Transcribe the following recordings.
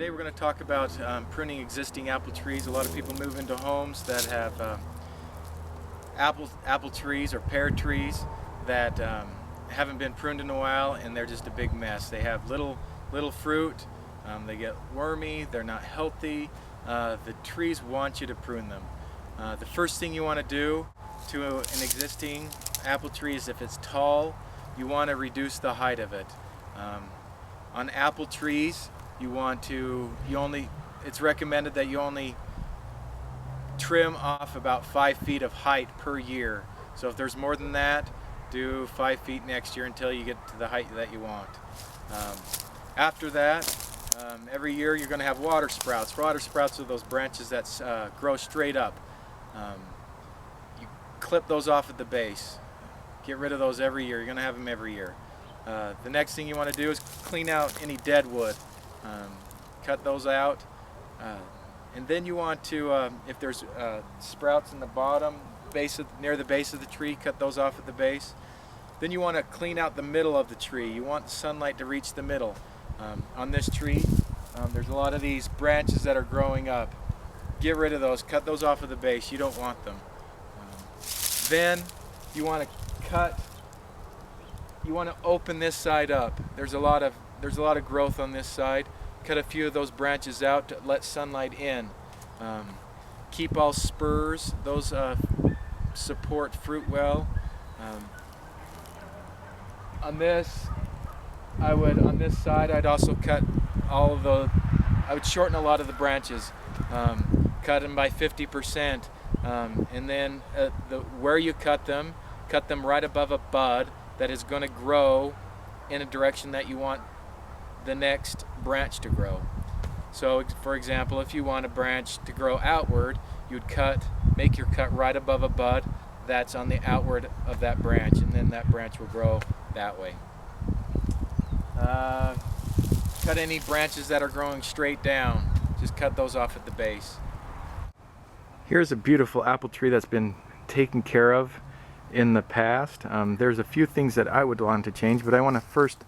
Today we're going to talk about pruning existing apple trees. A lot of people move into homes that have apple trees or pear trees that haven't been pruned in a while, and they're just a big mess. They have little fruit, they get wormy, they're not healthy. The trees want you to prune them. The first thing you want to do to an existing apple tree is, if it's tall, you want to reduce the height of it. On apple trees, it's recommended that you only trim off about 5 feet of height per year. So if there's more than that, do 5 feet next year until you get to the height that you want. After that, every year you're going to have water sprouts. Water sprouts are those branches that grow straight up. You clip those off at the base. Get rid of those every year. You're going to have them every year. The next thing you want to do is clean out any dead wood. Cut those out. And then you want to, if there's sprouts in the bottom, near the base of the tree, cut those off at the base. Then you want to clean out the middle of the tree. You want the sunlight to reach the middle. On this tree, there's a lot of these branches that are growing up. Get rid of those. Cut those off at the base. You don't want them. Then you want to open this side up. There's a lot of growth on this side. Cut a few of those branches out to let sunlight in. Keep all spurs. Those support fruit well. On this side, I'd also cut I would shorten a lot of the branches. Cut them by 50%. And then where you cut them right above a bud that is going to grow in a direction that you want the next branch to grow. So for example, if you want a branch to grow outward, you'd make your cut right above a bud that's on the outward of that branch, and then that branch will grow that way. Cut any branches that are growing straight down. Just cut those off at the base. Here's a beautiful apple tree that's been taken care of in the past. There's a few things that I would want to change, but I want to first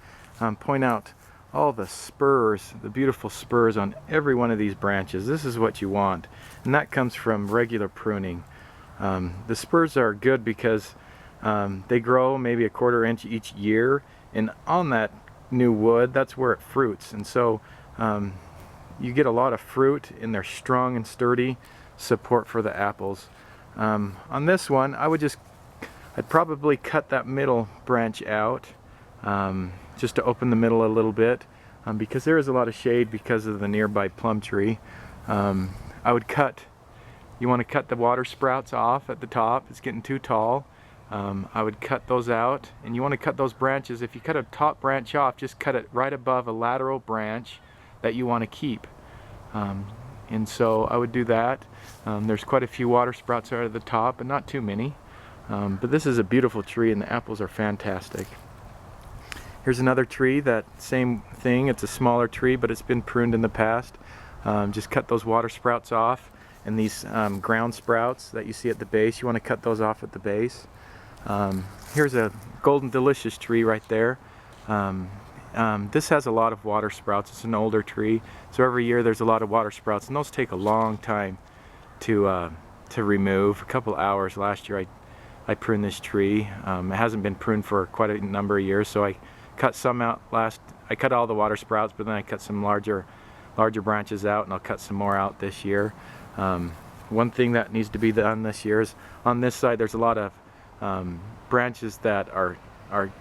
point out all the spurs, the beautiful spurs on every one of these branches. This is what you want, and that comes from regular pruning. The spurs are good because they grow maybe a 1/4 inch each year, and on that new wood, that's where it fruits, and so you get a lot of fruit, and they're strong and sturdy support for the apples. On this one, I'd probably cut that middle branch out, just to open the middle a little bit, because there is a lot of shade because of the nearby plum tree. You want to cut the water sprouts off at the top. It's getting too tall. I would cut those out, and you want to cut those branches. If you cut a top branch off, just cut it right above a lateral branch that you want to keep. And so I would do that. There's quite a few water sprouts out at the top, but not too many. But this is a beautiful tree, and the apples are fantastic. Here's another tree, that same thing. It's a smaller tree, but it's been pruned in the past. Just cut those water sprouts off, and these ground sprouts that you see at the base, you want to cut those off at the base. Here's a golden delicious tree right there. This has a lot of water sprouts. It's an older tree, so every year there's a lot of water sprouts, and those take a long time to remove. A couple hours. Last year I pruned this tree. It hasn't been pruned for quite a number of years, so I cut some out I cut all the water sprouts, but then I cut some larger branches out, and I'll cut some more out this year. One thing that needs to be done this year is, on this side there's a lot of branches that are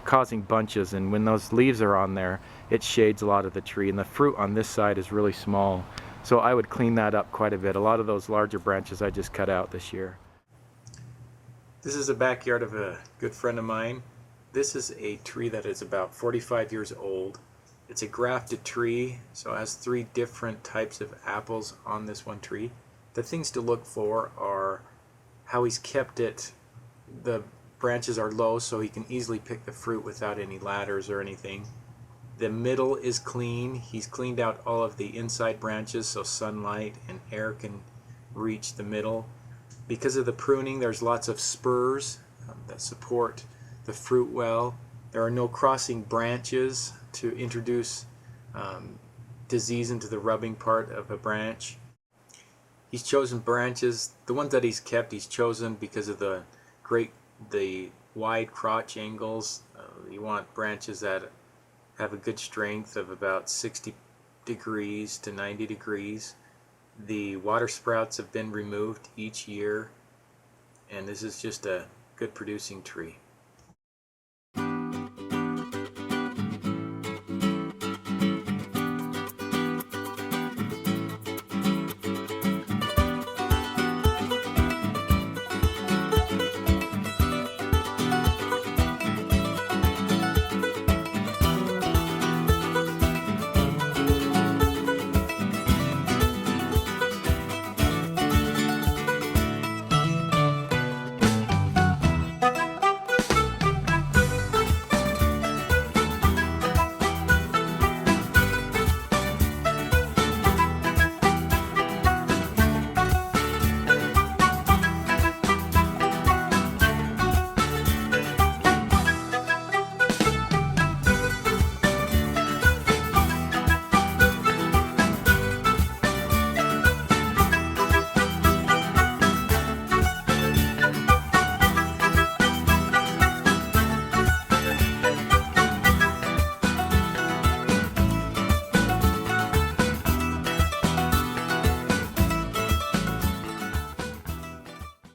causing bunches, and when those leaves are on there, it shades a lot of the tree, and the fruit on this side is really small. So I would clean that up quite a bit. A lot of those larger branches I just cut out this year. This is the backyard of a good friend of mine. This is a tree that is about 45 years old. It's a grafted tree, so it has 3 different types of apples on this one tree. The things to look for are how he's kept it. The branches are low, so he can easily pick the fruit without any ladders or anything. The middle is clean. He's cleaned out all of the inside branches so sunlight and air can reach the middle. Because of the pruning, there's lots of spurs that support the fruit well. There are no crossing branches to introduce disease into the rubbing part of a branch. He's chosen branches, the ones that he's kept, he's chosen because of the wide crotch angles. You want branches that have a good strength of about 60 degrees to 90 degrees. The water sprouts have been removed each year, and this is just a good producing tree.